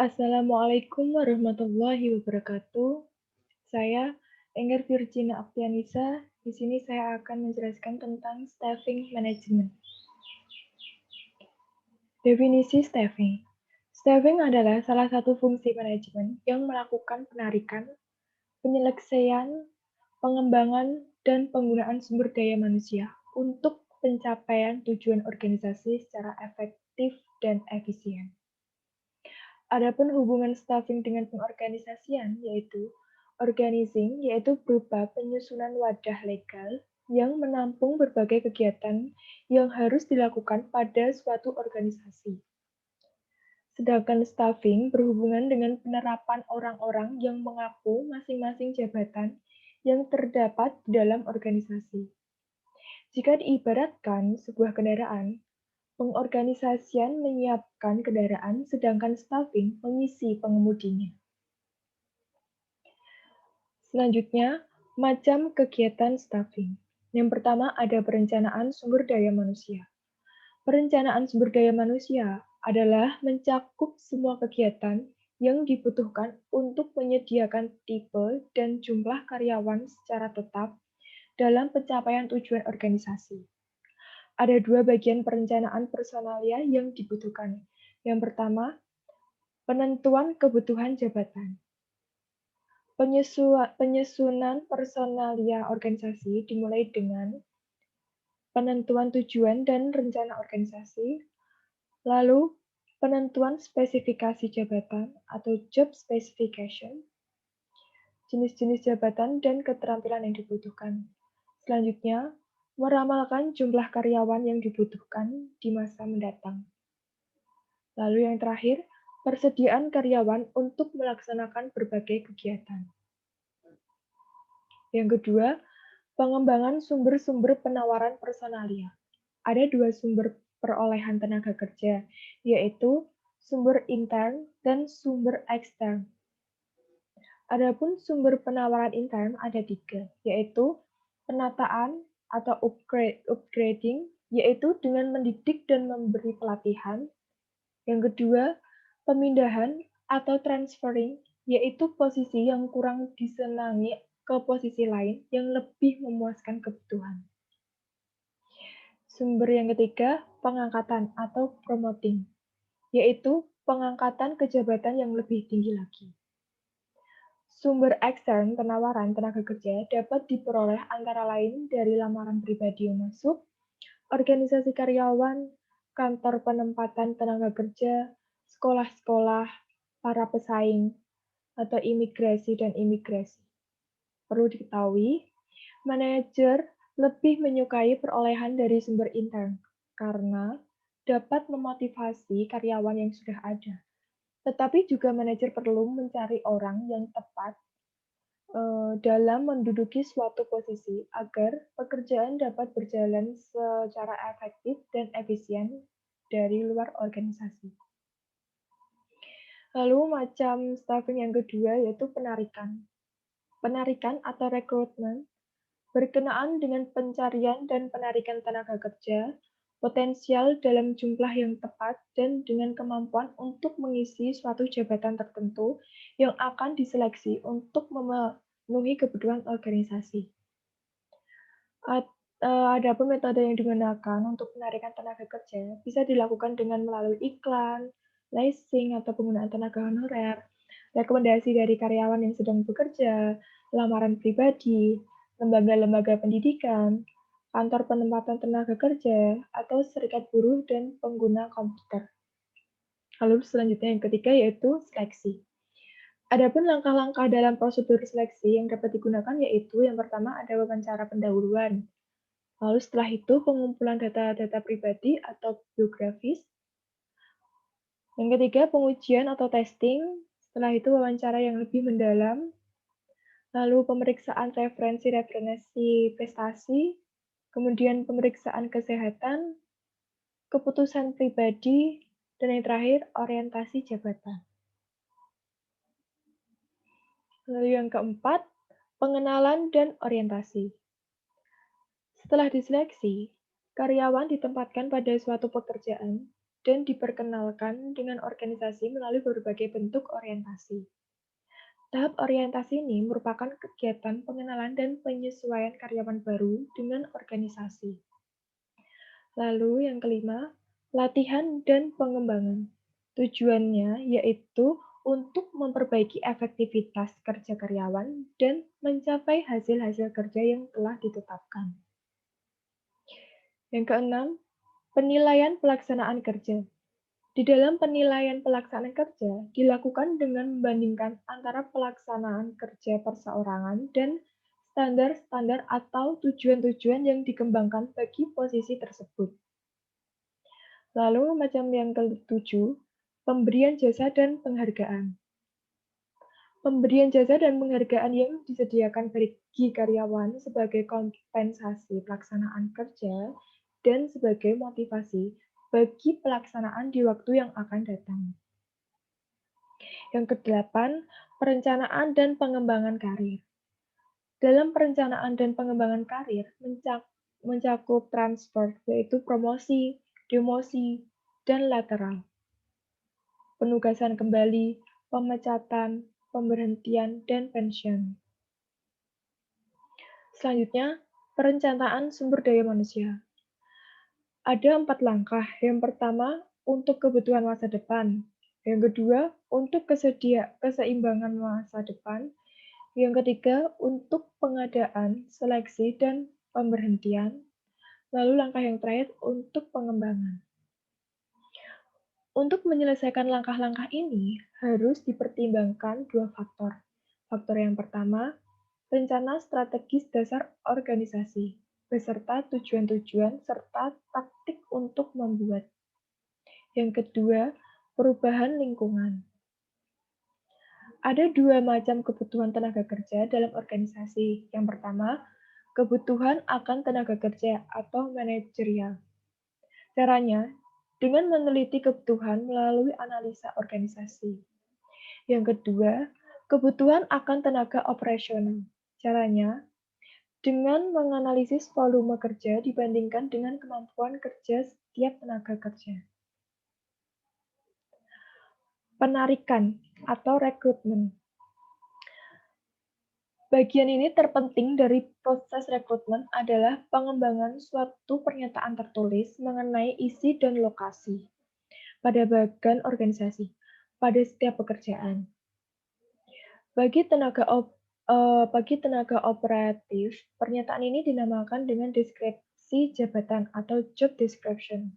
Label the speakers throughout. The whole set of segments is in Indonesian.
Speaker 1: Assalamualaikum warahmatullahi wabarakatuh. Saya Enggar Virginia Aptianisa. Di sini saya akan menjelaskan tentang staffing management. Definisi staffing. Staffing adalah salah satu fungsi manajemen yang melakukan penarikan, penyeleksian, pengembangan, dan penggunaan sumber daya manusia untuk pencapaian tujuan organisasi secara efektif dan efisien. Adapun hubungan staffing dengan pengorganisasian, yaitu organizing, yaitu berupa penyusunan wadah legal yang menampung berbagai kegiatan yang harus dilakukan pada suatu organisasi. Sedangkan staffing berhubungan dengan penerapan orang-orang yang mengaku masing-masing jabatan yang terdapat di dalam organisasi. Jika diibaratkan sebuah kendaraan, pengorganisasian menyiapkan kendaraan, sedangkan staffing mengisi pengemudinya. Selanjutnya, macam kegiatan staffing. Yang pertama ada perencanaan sumber daya manusia. Perencanaan sumber daya manusia adalah mencakup semua kegiatan yang dibutuhkan untuk menyediakan tipe dan jumlah karyawan secara tetap dalam pencapaian tujuan organisasi. Ada dua bagian perencanaan personalia yang dibutuhkan. Yang pertama, penentuan kebutuhan jabatan. Penyusunan personalia organisasi dimulai dengan penentuan tujuan dan rencana organisasi, lalu penentuan spesifikasi jabatan atau job specification, jenis-jenis jabatan dan keterampilan yang dibutuhkan. Selanjutnya, meramalkan jumlah karyawan yang dibutuhkan di masa mendatang. Lalu yang terakhir, persediaan karyawan untuk melaksanakan berbagai kegiatan. Yang kedua, pengembangan sumber-sumber penawaran personalia. Ada dua sumber perolehan tenaga kerja, yaitu sumber intern dan sumber ekstern. Adapun sumber penawaran intern ada tiga, yaitu penataan atau upgrading, yaitu dengan mendidik dan memberi pelatihan. Yang kedua, pemindahan atau transferring, yaitu posisi yang kurang disenangi ke posisi lain yang lebih memuaskan kebutuhan. Sumber yang ketiga, pengangkatan atau promoting, yaitu pengangkatan ke jabatan yang lebih tinggi lagi. Sumber ekstern penawaran tenaga kerja dapat diperoleh antara lain dari lamaran pribadi yang masuk, organisasi karyawan, kantor penempatan tenaga kerja, sekolah-sekolah, para pesaing, atau imigrasi dan imigrasi. Perlu diketahui, manajer lebih menyukai perolehan dari sumber intern karena dapat memotivasi karyawan yang sudah ada. Tetapi juga manajer perlu mencari orang yang tepat dalam menduduki suatu posisi agar pekerjaan dapat berjalan secara efektif dan efisien dari luar organisasi. Lalu macam staffing yang kedua yaitu penarikan. Penarikan atau rekrutmen berkenaan dengan pencarian dan penarikan tenaga kerja potensial dalam jumlah yang tepat dan dengan kemampuan untuk mengisi suatu jabatan tertentu yang akan diseleksi untuk memenuhi kebutuhan organisasi. Adapun metode yang digunakan untuk penarikan tenaga kerja bisa dilakukan dengan melalui iklan, leasing atau penggunaan tenaga honorer, rekomendasi dari karyawan yang sedang bekerja, lamaran pribadi, lembaga-lembaga pendidikan, kantor penempatan tenaga kerja, atau serikat buruh dan pengguna komputer. Lalu selanjutnya yang ketiga yaitu seleksi. Adapun langkah-langkah dalam prosedur seleksi yang dapat digunakan yaitu yang pertama ada wawancara pendahuluan. Lalu setelah itu pengumpulan data-data pribadi atau biografis. Yang ketiga pengujian atau testing. Setelah itu wawancara yang lebih mendalam. Lalu pemeriksaan referensi prestasi. Kemudian pemeriksaan kesehatan, keputusan pribadi, dan yang terakhir orientasi jabatan. Lalu yang keempat, pengenalan dan orientasi. Setelah diseleksi, karyawan ditempatkan pada suatu pekerjaan dan diperkenalkan dengan organisasi melalui berbagai bentuk orientasi. Tahap orientasi ini merupakan kegiatan pengenalan dan penyesuaian karyawan baru dengan organisasi. Lalu yang kelima, latihan dan pengembangan. Tujuannya yaitu untuk memperbaiki efektivitas kerja karyawan dan mencapai hasil-hasil kerja yang telah ditetapkan. Yang keenam, penilaian pelaksanaan kerja. Di dalam penilaian pelaksanaan kerja dilakukan dengan membandingkan antara pelaksanaan kerja perseorangan dan standar-standar atau tujuan-tujuan yang dikembangkan bagi posisi tersebut. Lalu macam yang ketujuh, pemberian jasa dan penghargaan. Pemberian jasa dan penghargaan yang disediakan bagi karyawan sebagai kompensasi pelaksanaan kerja dan sebagai motivasi bagi pelaksanaan di waktu yang akan datang. Yang kedelapan, perencanaan dan pengembangan karir. Dalam perencanaan dan pengembangan karir mencakup transfer, yaitu promosi, demosi, dan lateral. Penugasan kembali, pemecatan, pemberhentian, dan pensiun. Selanjutnya, perencanaan sumber daya manusia. Ada 4 langkah. Yang pertama, untuk kebutuhan masa depan. Yang kedua, untuk keseimbangan masa depan. Yang ketiga, untuk pengadaan, seleksi, dan pemberhentian. Lalu langkah yang terakhir, untuk pengembangan. Untuk menyelesaikan langkah-langkah ini, harus dipertimbangkan dua faktor. Faktor yang pertama, rencana strategis dasar organisasi, beserta tujuan-tujuan serta taktik untuk membuat. Yang kedua, perubahan lingkungan. Ada dua macam kebutuhan tenaga kerja dalam organisasi. Yang pertama, kebutuhan akan tenaga kerja atau manajerial. Caranya, dengan meneliti kebutuhan melalui analisa organisasi. Yang kedua, kebutuhan akan tenaga operasional. Caranya, dengan menganalisis volume kerja dibandingkan dengan kemampuan kerja setiap tenaga kerja. Penarikan atau rekrutmen. Bagian ini terpenting dari proses rekrutmen adalah pengembangan suatu pernyataan tertulis mengenai isi dan lokasi pada bagian organisasi pada setiap pekerjaan. Bagi tenaga operatif, pernyataan ini dinamakan dengan deskripsi jabatan atau job description.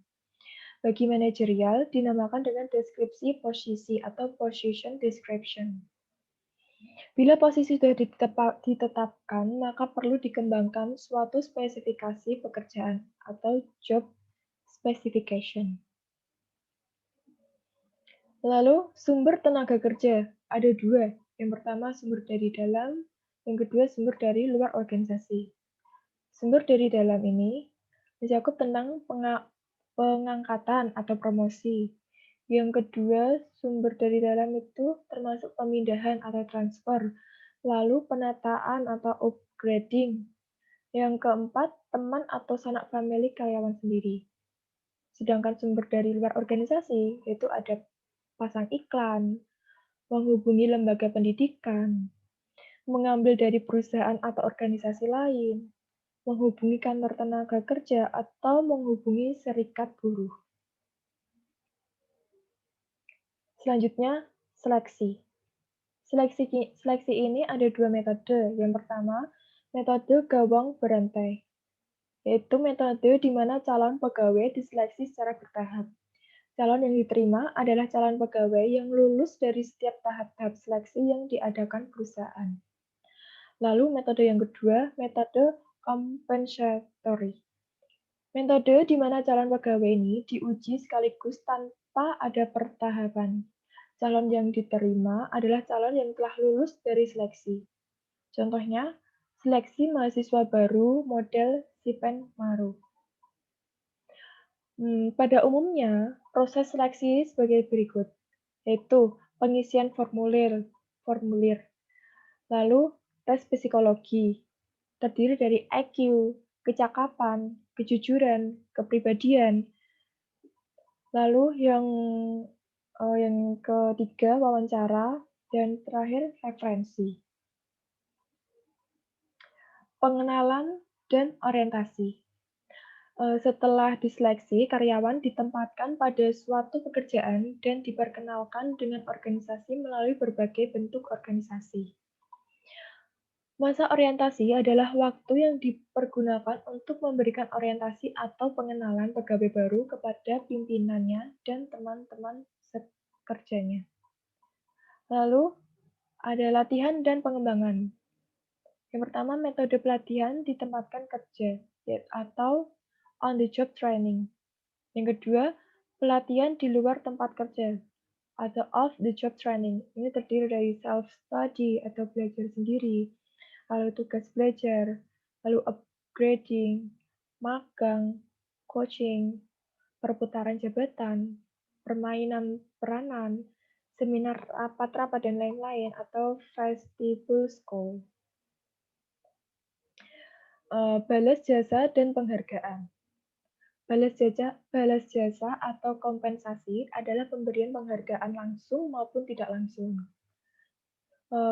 Speaker 1: Bagi manajerial, dinamakan dengan deskripsi posisi atau position description. Bila posisi sudah ditetapkan, maka perlu dikembangkan suatu spesifikasi pekerjaan atau job specification. Lalu, sumber tenaga kerja ada dua. Yang pertama, sumber dari dalam. Yang kedua, sumber dari luar organisasi. Sumber dari dalam ini mencakup tentang pengangkatan atau promosi. Yang kedua, sumber dari dalam itu termasuk pemindahan atau transfer, lalu penataan atau upgrading. Yang keempat, teman atau sanak famili karyawan sendiri. Sedangkan sumber dari luar organisasi yaitu ada pasang iklan, menghubungi lembaga pendidikan, mengambil dari perusahaan atau organisasi lain, menghubungi kantor tenaga kerja, atau menghubungi serikat buruh. Selanjutnya, seleksi. Seleksi ini ada dua metode. Yang pertama, metode gawang berantai, yaitu metode di mana calon pegawai diseleksi secara bertahap. Calon yang diterima adalah calon pegawai yang lulus dari setiap tahap-tahap seleksi yang diadakan perusahaan. Lalu metode yang kedua, metode compensatory. Metode di mana calon pegawai ini diuji sekaligus tanpa ada pertahapan. Calon yang diterima adalah calon yang telah lulus dari seleksi. Contohnya, seleksi mahasiswa baru model Sipen Maru. Pada umumnya, proses seleksi sebagai berikut, yaitu pengisian formulir, lalu tes psikologi, terdiri dari IQ, kecakapan, kejujuran, kepribadian, Lalu yang ketiga wawancara, dan terakhir referensi. Pengenalan dan orientasi. Setelah diseleksi, karyawan ditempatkan pada suatu pekerjaan dan diperkenalkan dengan organisasi melalui berbagai bentuk organisasi. Masa orientasi adalah waktu yang dipergunakan untuk memberikan orientasi atau pengenalan pegawai baru kepada pimpinannya dan teman-teman sekerjanya. Lalu, ada latihan dan pengembangan. Yang pertama, metode pelatihan ditempatkan kerja atau on the job training. Yang kedua, pelatihan di luar tempat kerja atau off the job training. Ini terdiri dari self study atau belajar sendiri, lalu tugas belajar, lalu upgrading, magang, coaching, perputaran jabatan, permainan peranan, seminar rapat-rapat dan lain-lain atau vestibular school. Balas jasa dan penghargaan. Balas jasa atau kompensasi adalah pemberian penghargaan langsung maupun tidak langsung,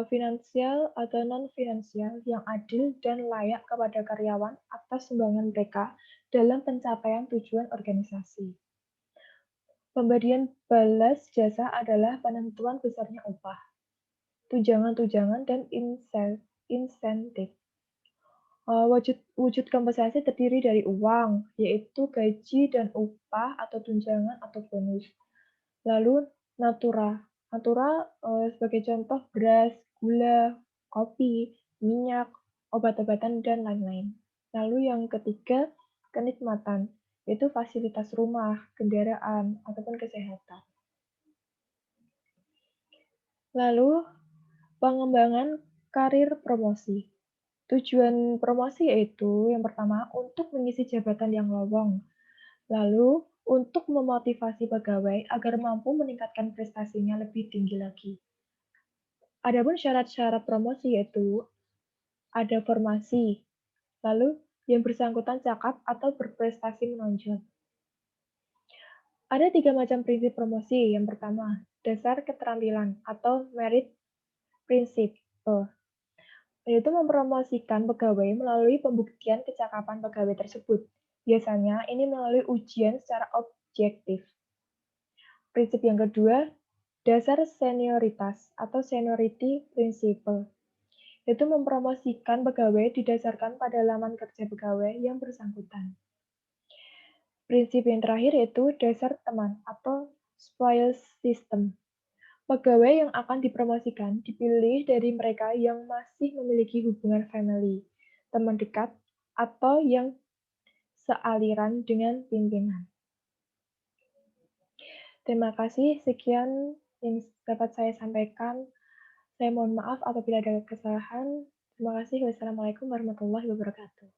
Speaker 1: finansial atau non-finansial yang adil dan layak kepada karyawan atas sumbangan mereka dalam pencapaian tujuan organisasi. Pemberian balas jasa adalah penentuan besarnya upah, tunjangan-tunjangan, dan insentif. Wujud kompensasi terdiri dari uang, yaitu gaji dan upah atau tunjangan atau bonus. Lalu natura. Natura sebagai contoh beras, gula, kopi, minyak, obat-obatan, dan lain-lain. Lalu yang ketiga, kenikmatan, yaitu fasilitas rumah, kendaraan, ataupun kesehatan. Lalu pengembangan karir promosi. Tujuan promosi yaitu yang pertama untuk mengisi jabatan yang lowong, lalu untuk memotivasi pegawai agar mampu meningkatkan prestasinya lebih tinggi lagi. Adapun syarat-syarat promosi yaitu ada formasi, lalu yang bersangkutan cakap atau berprestasi menonjol. Ada 3 macam prinsip promosi. Yang pertama, dasar keterampilan atau merit principle, yaitu mempromosikan pegawai melalui pembuktian kecakapan pegawai tersebut. Biasanya ini melalui ujian secara objektif. Prinsip yang kedua, dasar senioritas atau seniority principle, yaitu mempromosikan pegawai didasarkan pada laman kerja pegawai yang bersangkutan. Prinsip yang terakhir yaitu dasar teman atau spoils system. Pegawai yang akan dipromosikan dipilih dari mereka yang masih memiliki hubungan family, teman dekat, atau yang sealiran dengan pimpinan. Terima kasih, sekian yang dapat saya sampaikan. Saya mohon maaf apabila ada kesalahan. Terima kasih. Wassalamualaikum warahmatullahi wabarakatuh.